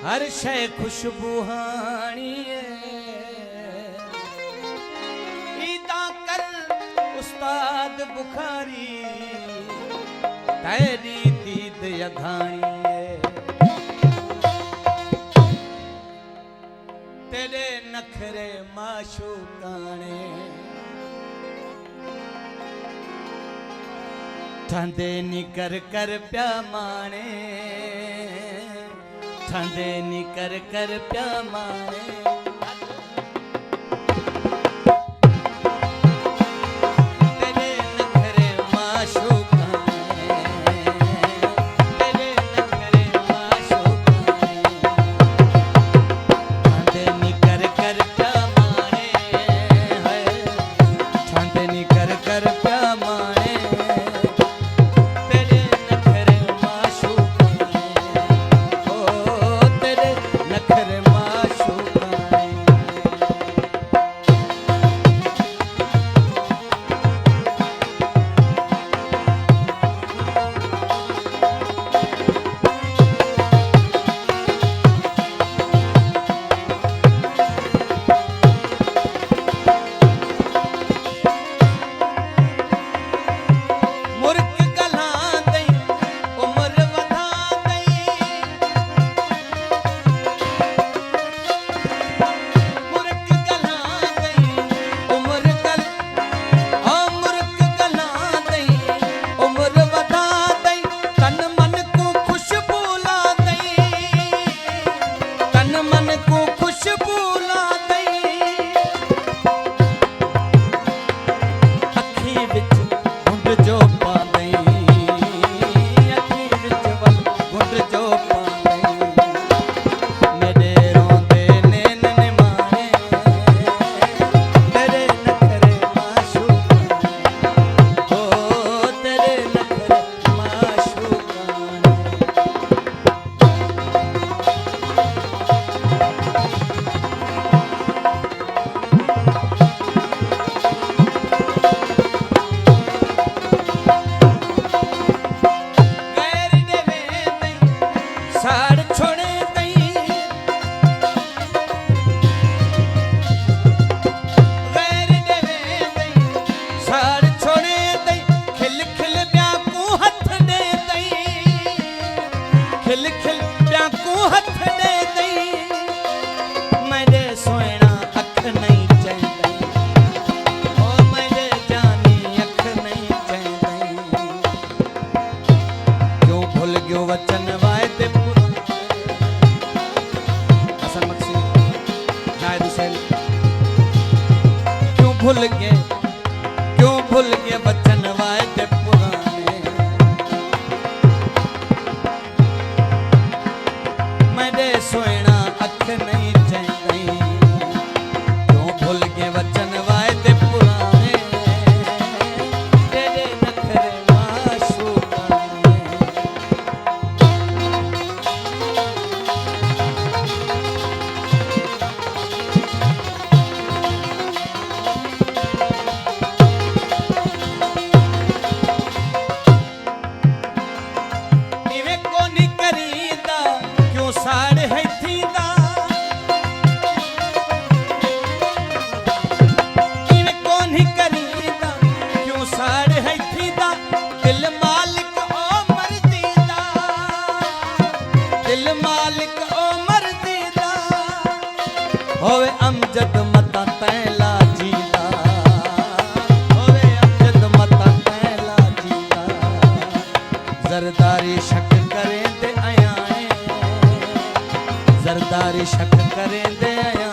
हर शय खुशबू हाणी ईदा कर उस्ताद बुखारी तेरी दीद यघाणी तेरे नखरे माशूकाने ठंडे निकर कर प्या माने ठंडे निकर कर प्या माने क्यों भूल गए वचन वायदे पुराने मेरे सोना अख नहीं चैंदी क्यों भूल गए वचन वायदे पुराने तेरे नखरे माशूकाने होवे अमजद मता तैला जीदा होवे अमजद मता तैला जीदा जरदारी शक करें दे आया जरदारी शक करें दे आया